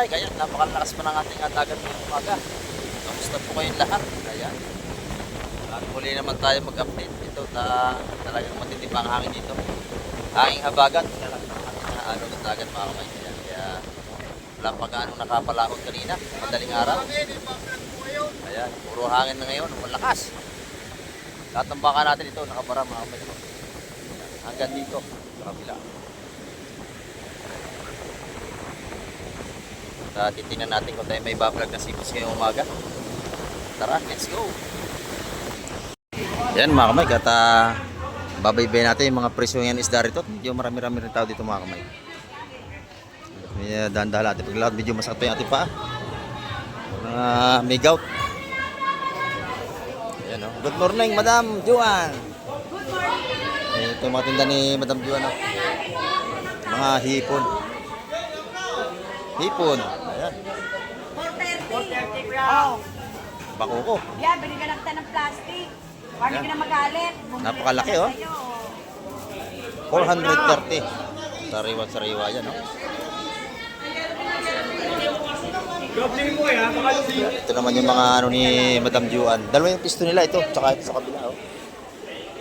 kamay, kaya napakalakas pa ng ating dagat ngayong umaga. Kamusta po kayong lahat? Ayan. At muli naman tayo mag-update dito. Talagang matindi pa ang hangin dito. Hanging habagat. Talagang ating naalo ng dagat mga kamay. Kaya wala pa gaano nakapalahon kanina. Madaling araw. Ayan. Puro hangin na ngayon. Malakas. Lahat ng baka natin ito nakabara mga kamay. Hanggang dito. Sa kabila. Titingnan natin kung tayo may bablog na sipis ngayong umaga. Tara, let's go! Yan mga kamay, at babaybay natin yung mga presyo ng isda rito. Medyo marami-rami rin tao dito mga kamay. May dahan-dahan natin. Pag lahat medyo masakto yung ating paa. May gout. Ayan, oh. Good morning, Madam Juan! Good morning! Ito yung mga tinda ni Madam Juan. Oh. Mga hipon. Hipon. Ayan. 430 bro. Bako ko. Yeah, binigyan na kita ng plastic. Para hindi ka na magalit. Napakalaki oh. 430. Sariwa yan oh. Ito naman yung mga ano ni Madam Juan. Dalawa yung pisto nila ito. Tsaka ito sa kabila oh.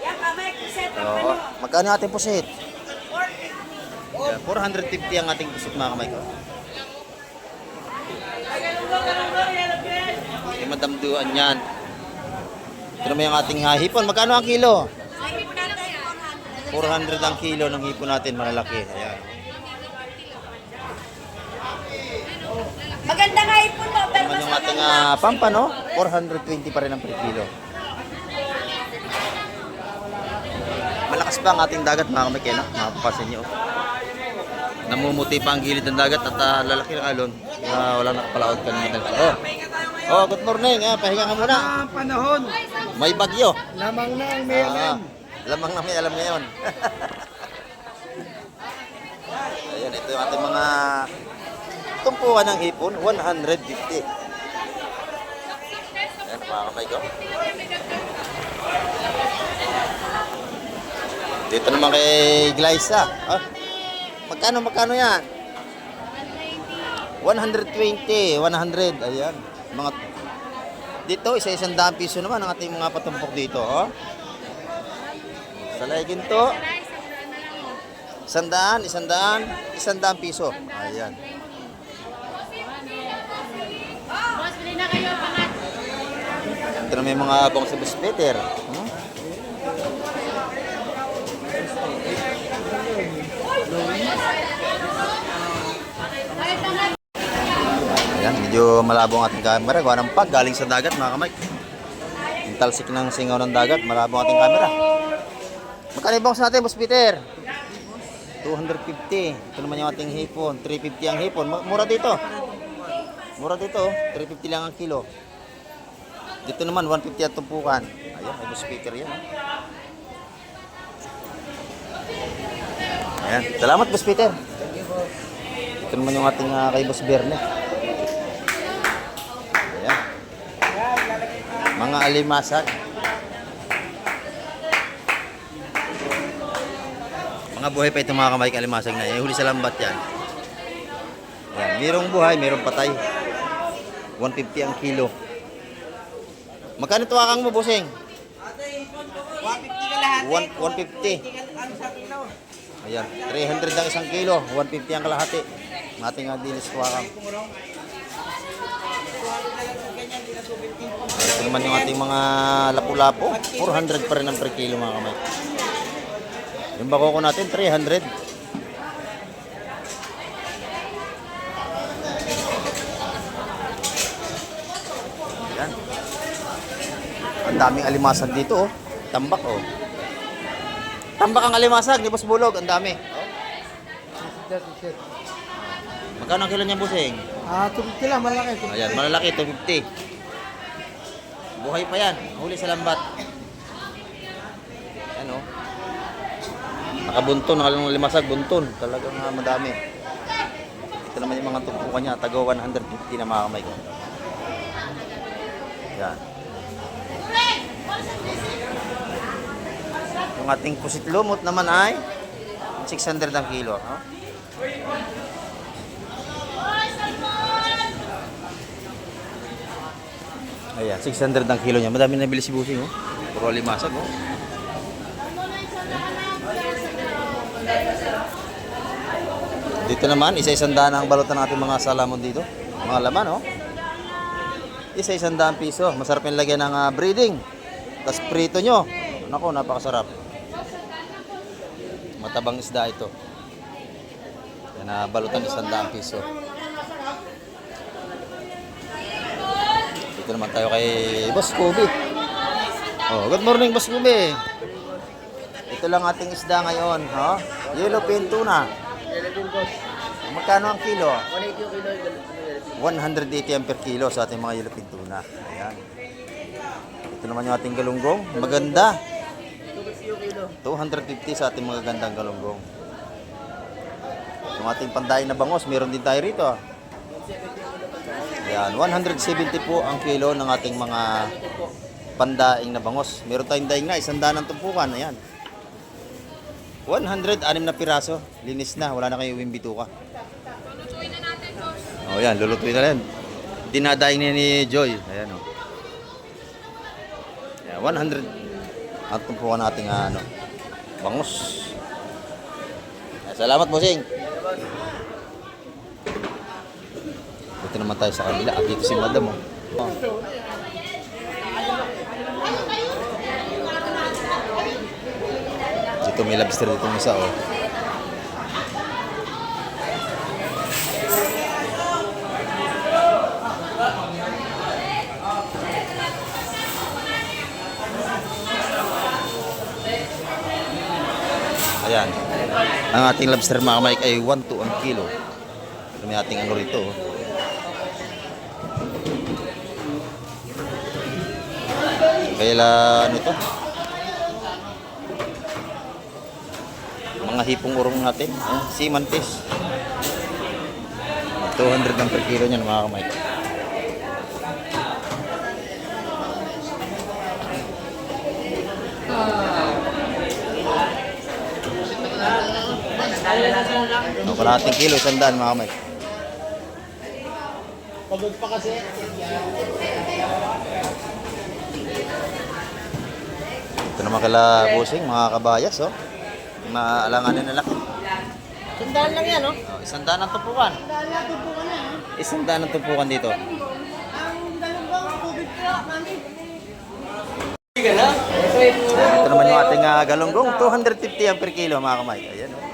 Yan, kamay, set up Oo. Magkano ating pusit? 450. 450 ang ating pusit mga kamay ko. Yung Madam Juan yan. Ito naman yung ating hipon. Magkano ang kilo? 400 ang kilo ng hipon natin. Malalaki. Ayan. Maganda nga ipon to. Pero Naman mas yung ating maganda. pampa no? 420 pa rin ang per kilo. Malakas pa ang ating dagat mga kamay kaya mapapasin nyo. Namumuti pa ang gilid ng dagat at lalaki ng alon. Wala nakapalaot kanina. Oh, good morning. Pahinga ka muna. Panahon, May bagyo. lamang na ang meron. Lamang na may alam ngayon. Ayan, ito yung ating mga tumpukan ng hipon. 150. Ayan, mga kamay ko. Dito naman kay Glyza. Magkano yan? 120, 100. Ayan. Mga dito isa-isang daang piso naman ang ating mga patumpok dito, oh. Sa laigin to. 100, 100 piso. Ayan. Boss, bili na kayo, pangat. Ito na may mga abang sa Peter. Ayan, medyo malabo ang ating camera. Gawa ng pag, galing sa dagat mga kamay. Yung talsik ng singaw ng dagat, malabo ang ating camera. Magkano yung bangus natin, Boss Peter? 250. Ito naman yung ating hipon. 350 ang hipon. Mura dito. Mura dito, 350 lang ang kilo. Dito naman, 150 ang tumpukan. Ayan, may Boss Peter yan. Ayan, salamat Boss Peter. Ito naman yung ating kay Boss Berne. Ayan. Mga alimasag. Mga buhay pa itong mga kamay kalimasag na yan. Huli sa lambat yan. Ayan. Mayroong buhay, mayroong patay. 150 ang kilo. Magkano tuwakang mo, Busing? 150 ka lahat. 150. Ayan, 300 ang isang kilo, 150 ang kalahati. Ang ating dilis tuwakang. Ito naman yung ating mga lapu-lapu. 400 pa rin ang per kilo mga kamay. Yung bako ko natin, 300. Ayan. Ang daming alimasag dito, oh. Tambak, oh. Tambak ang alimasag, di Boss Bulog, ang dami. Magkano ang kilo niya, Busing? 250 lang, malaki. Ayan, malalaki, 250. Buhay pa yan, huli sa lambat. Ano? Nakabunton, nakalimasag, bunton. Talagang madami. Ito naman yung mga tumpukan niya, tago 150 na mga kamay ko. Yan. Yung ating pusit lumot naman ay 600 ang kilo. Ayan, 600 ang kilo niya. Madami nabili si Busing, oh. Puro limasag, oh. Dito naman, isa-isandaan ang balot ng ating mga salamon dito. Mga laman, oh. Isa-isandaan piso. Masarap yung lagyan ng breeding. Tapos prito nyo. Naku, napakasarap. Matabang isda ito. Yan na balutan 100 piso. Dito naman tayo kay Boss Kubi. Oh, good morning Boss Kubi. Ito lang ating isda ngayon, ha? Yellowfin tuna. Magkano ang kilo? 180 ang per kilo sa ating mga yellowfin tuna. Ayan. Ito naman yung ating galunggong. Maganda. 250 sa ating mga gandang galunggong. Yung ating pandaing na bangos, meron din tayo rito. Ayan, 170 po ang kilo ng ating mga pandaing na bangos. Meron tayong daing na, 100 ang tumpukan. Ayan. 100, 6 na piraso. Linis na, wala na kayo uwing bituka. O yan, lulutuin na rin. Dinadaing ni Joy. Ayan o. Ayan, 100 ang tumpukan nating bangos. Ayan, salamat, Bossing. Dito naman tayo sa kabila. At dito si Madam. Dito may lobster dito ng isa. Oh. Ayan. Ang ating lobster mga Mike ay 1-2 ang kilo. May ating ano rito. Oh. Kaya ano ito? Mga hipong urong natin. Ayan, seaman fish. 200 lang per kilo niyan mga Mike. Ang kalahating kilo, 100 mga Mike. Pagod pa kasi. Ito naman kala Busing, mga kabayas, oh. Maalanganin na laki. 100 lang yan, oh. Oh, 100 ang tumpukan. 100 ang tumpukan dito. Ang dalawang tubig ko, mami. Ito naman yung ating galunggong, 250 ang per kilo mga kamay. Ayan, oh.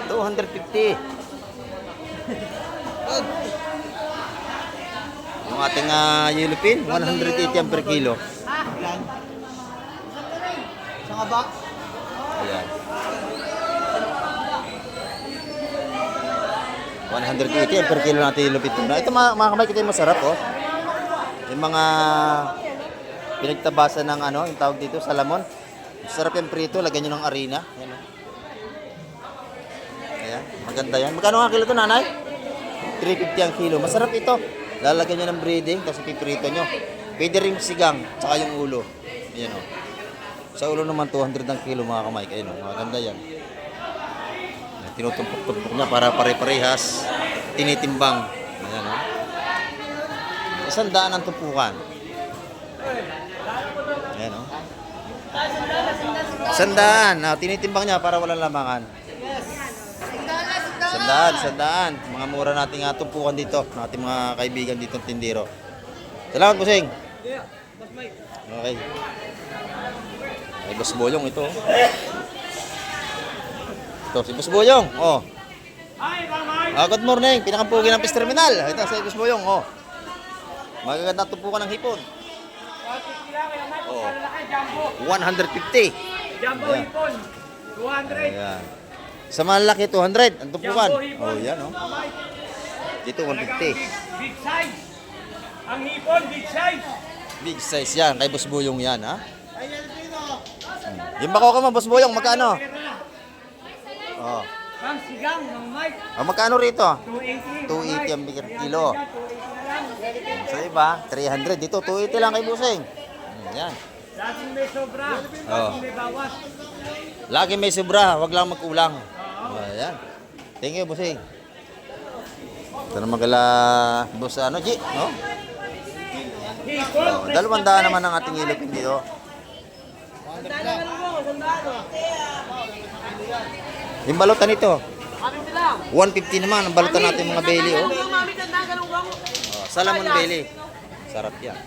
250. Yung ating yellowfin, 180 ang per kilo. Sanga ba? Ayan. 180 ang per kilo natin yellowfin tuna. Ito mga kamay, kita yung masarap, oh. Yung mga pinagtabasan ng yung tawag dito, salamon. Sarap yung prito, lagyan nyo ng harina. Ayan, oh. Ayan, maganda yan. Magkano nga kilo ito, nanay? 350 ang kilo. Masarap ito. Lalagyan nyo ng breading, tapos ipiprito nyo. Pwede rin sigang, tsaka yung ulo. Ayan, oh. Sa ulo naman, 200 ang kilo mga kamay. Ayan, oh. Maganda yan. Ayan, tinutumpok-tumpok niya para pare-parehas. Tinitimbang. Ayan, oh. 100 ang tumpukan. Ayan, oh. 100. Tinitimbang niya para walang lamangan. 100. Mga mura nating tumpukan dito. Ng ating mga kaibigan dito ng tindero. Salamat, Busing. Okay. Ay, Boss Boyong ito. Ito, si Boss Boyong. Oh. Good morning. Pinakampugi ng Fish Terminal. Ito, si Boss Boyong. Oh. Magaganda tumpukan ng hipon. Oh. 150. Jumbo hipon, 200. Ayan. Sa malaki, 200. Ang tumpukan. Jumbo hipon. Oh, yan, oh. Dito, 150. Big size. Ang hipon, big size. Big size yan. Kay Boss Boyong yan, ha? Yung bako ka mo, Boss Boyong, magkano? Oh. Ang sigang ng mic, Magkano rito? 280. 280 ang bigger kilo. Sa iba, 300. Dito, 280 lang kay Busing. Yan. Laging may sobra, Oh. laging may bawas. Lagi may sobra, wag lang magkulang. Ayan. Thank you, Busing. Ito naman kala Boss G, no? Oh, 200 naman ang ating ilupin dito. Yung balutan nito, 150 naman ang balutan natin mga belly. Oh. Oh, Salamon belly. Sarap yan.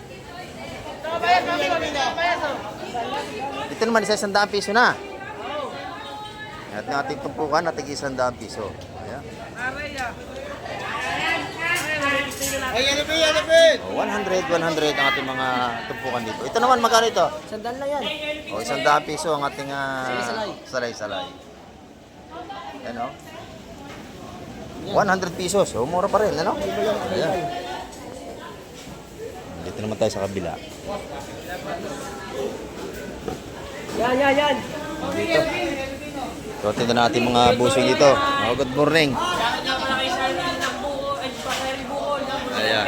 Dito naman isa 100 piso na. At ng ating tumpukan, natin 100 piso. Ayan. Ay, ano ba yan? Ano ba? 100 ang ating mga tumpukan dito. Ito naman, magkano ito? Sandal lang yan. O, 100 piso ang ating salay-salay. Ano? 100 pesos. O, mura pa rin, ano? Ayan. Dito naman tayo sa kabila. Yan. Dito. So, tingnan natin mga busing dito. Oh, good morning. Ayan.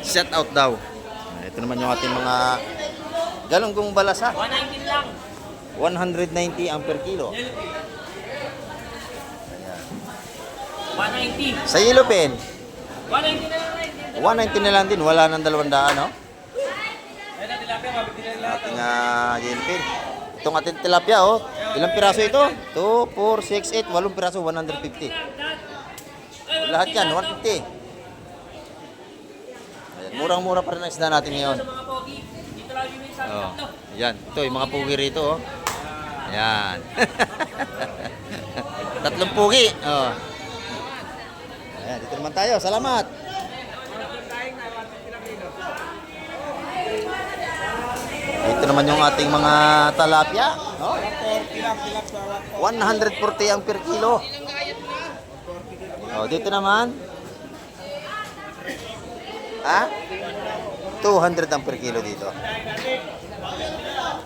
Shout out daw. Ito naman yung ating mga galunggong balasa. 119 lang. 190 ang per kilo. Ayan. 190. Sa yellow pen, 190 na lang. 190 na lang din. Wala nang 200, no? Ayun, tilapia, mabigyan nila. Ating yellow pen. Itong ating tilapia, oh. Ilang piraso ito? 2, 4, 6, 8, 8 piraso, 150. Lahat yan, 150. Ayan, murang-mura pa rin ang isda natin ngayon. Sa mga pogi, dito lang yung isa. Oh, yan. Ito, yung mga pugi rito, oh. Yan. Tatlong pugi. Oh. Ayan, dito naman tayo. Salamat. Ito naman yung ating mga talapia. Oh. 140 ang per kilo. Oh, dito naman. 200 ang per kilo dito.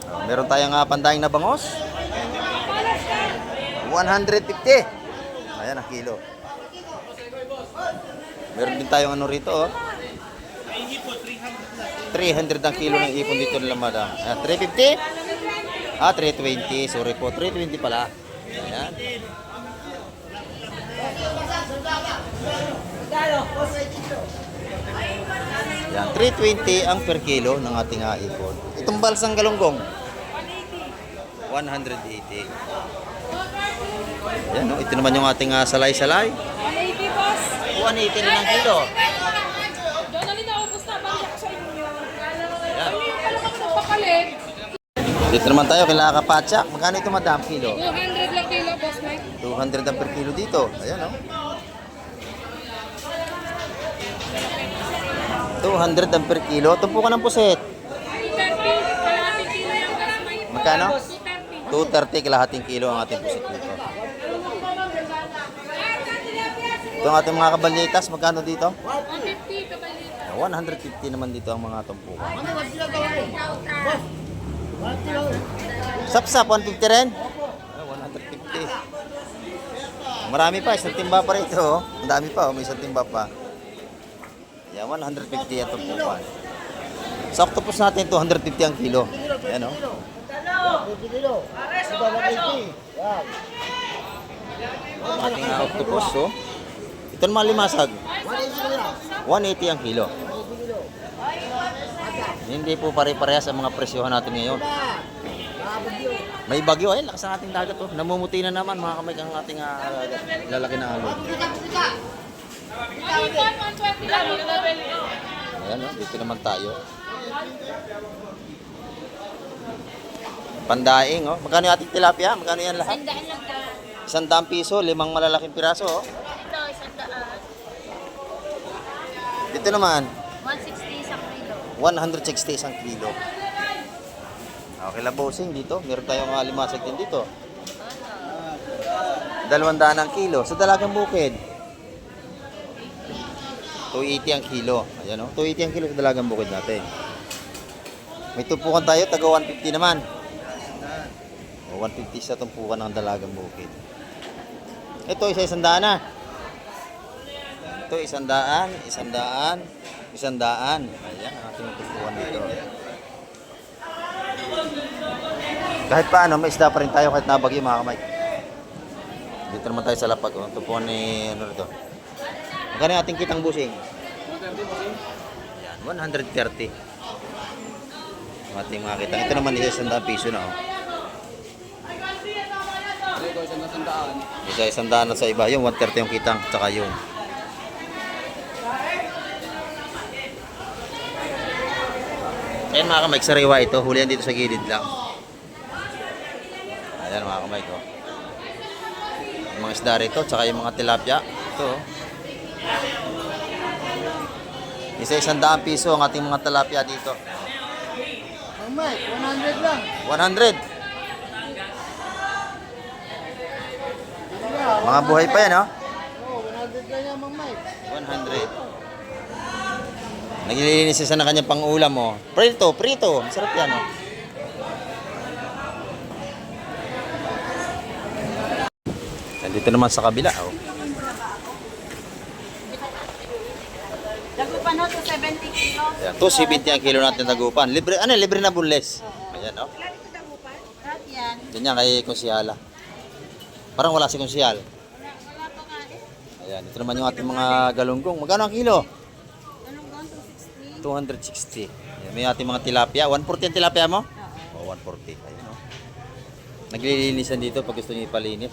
Oh, meron tayong pandaing na bangos. 150. Ayan ang kilo. Meron din tayong ano rito, oh. 300 ang kilo ng ipon dito nila, madam. 350? 320. Sorry po. 320 pala. Ayan. Yan, 320 ang per kilo ng ating ipon. Itong balsang galunggong? 180. Yan, no? Ito naman yung ating salay-salay. 180, boss. 180 na ng kilo. Doon alin ako, basta balik sa inyo. Yan. Ano ka nagpapalit? Dito naman tayo, kailangan kapatsak. Magkano ito, madam, kilo? 200 lang kilo, boss Mike. 200 ang per kilo dito. Ayan, no? 200 ang per kilo. Tumpukan ng puset. 230, kalahating kilo yung boss Mike. Magkano? 230. 230 kalahating kilo ang ating puset dito. Ito ang ating mga kabalitas. Magkano dito? 150 kabalita. 150 naman dito ang mga tumpukan. Sapsap, 150 rin? 150. Marami pa, isang timba pa rito. Oh. Ang dami pa, may isang timba pa. Yan, 150 ang tumpukan. Sa octopus natin, 250 ang kilo. Yan, oh. 50 kilo. Ito, 180. Yan. Ang ating octopus, oh. Ito naman limasag. 180 ang kilo. Hindi po pare-parehas ang mga presyohan natin ngayon. May bagyo, ay lakas ang ating dagat, oh. Namumuti na naman mga kamay ang ating lalaki na alon. Ayan, oh, dito naman tayo. Pandaing, oh. Magkano yung ating tilapia? Magkano yan lahat? 100 piso, 5 malalaking piraso, oh. Ito, 100. Dito naman, 160 isang kilo. 160 isang kilo. Okay lang, bossing dito. Meron tayong limasag din dito. 200 ang kilo. Sa Dalagang Bukid, 280 ang kilo. Ayan, oh. 280 ang kilo sa Dalagang Bukid natin. May tumpukan tayo, taga 150 naman. 150 sa tumpukan ng Dalagang Bukid. Ito, isa-100 na. Ito, 100, 100, 100. Ayan, ang ating tumpukan dito. Kahit paano, may isda pa rin tayo kahit nabagyo, mga kamay. Dito naman tayo sa lapag. Oh. Tupuan ni ano rito. Magkano yung ating kitang busing? 130. Ating makita. Ito naman isa 100 piso na oh. Isa 100 na sa iba. Yung 130 yung kitang. Tsaka yung. Ayan mga kamay, sariwa ito. Hulihan dito sa gilid lang. Ayan mga kamay ko. Yung mga isda rito, tsaka yung mga tilapia. Ito oh. Isa 100 piso ang ating mga tilapia dito. Mang Mike, 100 lang. 100. Mga buhay pa yan, oh. Oo, 100 lang yan, Mang Mike. 100. Naglilinis siya na kanyang pang-ulam, oh. Prito, prito. Masarap yan, oh. Nandito naman sa kabila, oh. Dagupan ho to 70 kilo. Ayan, 270 ang kilo natin tagupan. Libre, ano, libre na bunles. Ayan, oh. Ilan ito dagupan? Lahat yan. Ganyan kay Konsyala. Parang wala si Konsyal. Wala pa nga eh. Ayan, ito naman yung ating mga galunggong. Magkano ang kilo? Anong gawin? 260? 260. Ayan, may ating mga tilapia. 140 ang tilapia mo? Oo. 140. Ayun, oh. Naglilinisan dito pag gusto niyo ipalinis.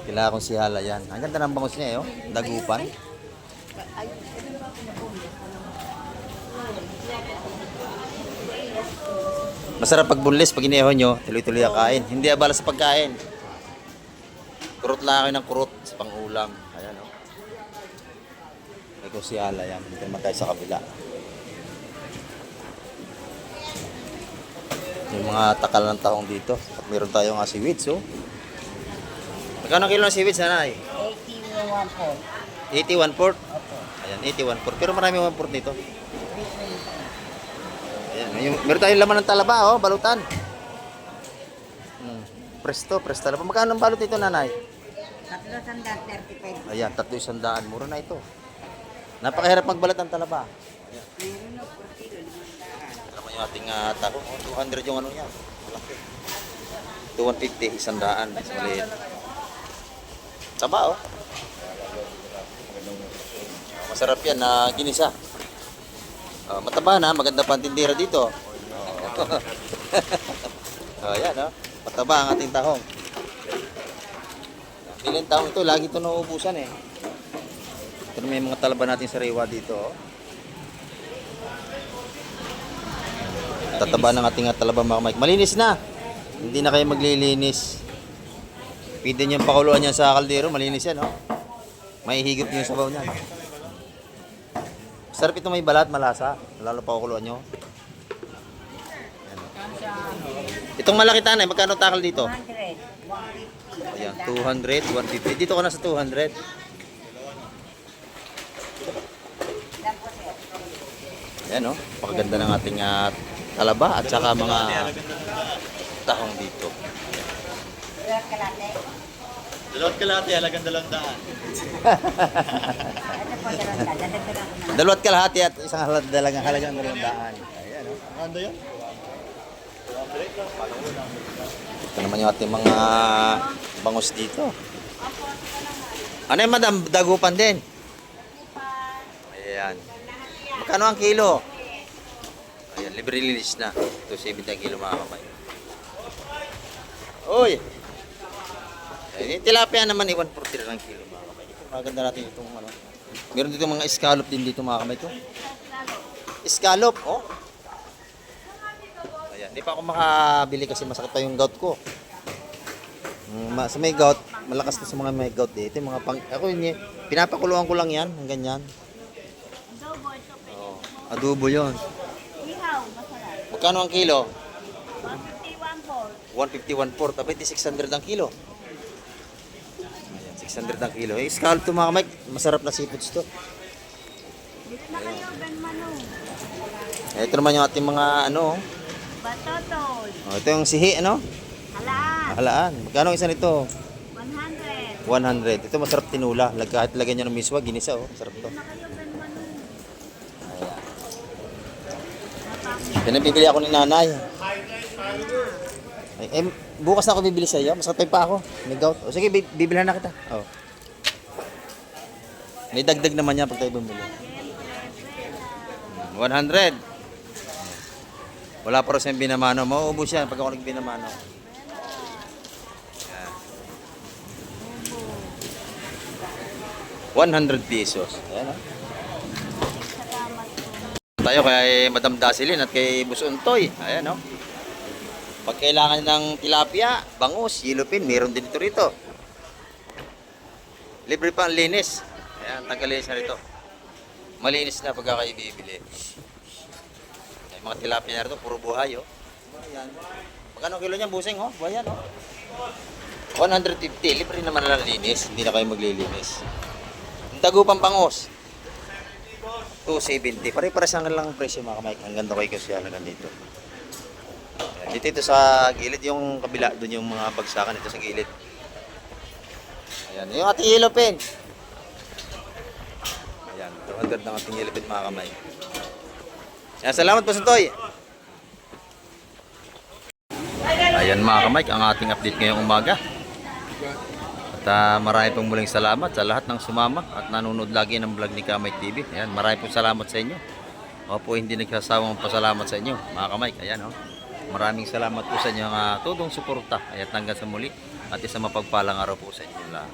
Kailangan kong sihala yan. Ang ganda ng bangus niya, eh, oh. Dagupan. Masarap pag bunlis, pag ineho nyo, tuloy-tuloy ang kain. Hindi abala sa pagkain. Kurot lang kayo ng kurot sa pang-ulam. Ayan, oh. May kusyala yan. Dito naman tayo sa kabila. Yung mga takal ng tahong dito. At meron tayong seaweeds, oh. Magkano kilo ng seaweeds, nanay? 81 po. 81 port. Ayan, 81 port. Pero marami 1 port nito. Ayan, yung, meron tayong laman ng talaba, oh, balutan. Presto, presto. Magkano ang balot nito, nanay? 335. Ayan, 300. Mura na ito. Napakahirap magbalat ng talaba. Ayan. Meron na 4 kilo. Ito naman yung ating tako. Oh, 200 yung ano niya. Malaki. 250, 100. Mas maliit. Taba, oh. Masarap yan na ginisa. Mataba na, maganda pa ang tindera dito. Ayan, oh. Mataba ang ating tahong. Piling tahong ito, lagi ito nauubusan eh. Ito may mga talaba natin sa rewa dito. Oh. Tataba ng ating talaba mga Mike. Malinis na. Hindi na kayo maglilinis. Pwede nyo pakuluan yan sa kaldero. Malinis yan, oh. May higop nyo yung sabaw niyan. Sarap ito, may balat, malasa. Lalo pa kukuluan nyo. Ayan, oh. Itong malaki tanay, magkano takal dito? 100. 150. Ayan, 200, 150. Dito ka na sa 200. Ilan po sir? Ayan, oh. Pakaganda ng ating talaba at saka mga tahong dito. Ilan kalate? Dalawat kalahati, halagang 200. Ito po, 200. Dadagdagan ko na. Dalawat kalahati at isang halagang 200. Ayan, oh. Ano yan? Ito naman yung ating mga bangus dito. Ano yung madam? Dagupan din. Ayan. Magkano ang kilo? Ayan, libre release na. 270 ang kilo mga kamay. Uy! Ayan, yung tilapia naman, 140 lang ang kilo mga kamay. Maganda natin itong ano. Meron dito mga scallop din dito mga kamay. Ito. Scallop, oh. Ayan, di pa ako makabili kasi masakit pa yung gout ko. Sa may gout, malakas na sa mga may gout eh. Ito yung mga pang... Ako yun, pinapakuluan ko lang yan, ang ganyan. Adobo, ito pwede. Oh, adobo yun. Ihaw, masarap. Magkano ang kilo? 151 po. 151 port. Abay, 600 ang kilo. Ayan, 600 ang kilo. Eh, scallop to mga kamay. Masarap na seafoods to. Dito na kayo, Ben Manu. Ito naman yung ating mga ano. Batotol. Oh, ito yung sihi, ano? Halaan. Halaan. Magkano isa nito? 100. 100. Ito masarap tinula. Kahit lagyan nyo ng miswa, ginisa, oh. Masarap to. Dito na kayo, Ben Manu. Pinabibili ako ni nanay. Eh, bukas na ako bibili sa iyo. Masakit pa ako. May gout. O sige, bibilhan na kita. Oh. May dagdag naman yan pag tayo bumili. 100. Wala pa rin siyang binamano. Mauubos yan pag ako nagbinamano. Yan. 100 pesos. Ayan, oh. Tayo kay Madam Dasilin at kay Buson Toy. Ayan, oh. Pag kailangan ng tilapia, bangus, yellowfin, meron din ito rito. Libre pa ang linis. Ayan, tangkalinis na rito. Malinis na pagka kayo bibili. Ay, mga tilapia na rito, puro buhay, oh. Ayan. Magkano kilo niyan, busing, oh? Buhayan, oh. 150. Libre naman na linis. Hindi na kayo maglilinis. Ang tagupang bangus. 270. Pare-pares lang ang presyo, mga kamay. Ang ganda kayo kasi halagan dito. Ayan. Dito sa gilid yung kabila. Doon yung mga bagsakan dito sa gilid. Ayan. Yung ating yellowfin. Ayan. 200 ng ating yellowfin, mga kamay. Ayan. Salamat po sa Toy. Ayan, mga kamay. Ang ating update ngayong umaga. At marami pong muling salamat sa lahat ng sumama at nanonood lagi ng vlog ni Kamay TV. Ayan, marami pong salamat sa inyo. Opo, hindi nagsasawang pasalamat sa inyo, mga kamay. Ayan, oh. Maraming salamat po sa inyong tudong suporta. At hanggang sa muli at isang mapagpalang araw po sa inyo lahat.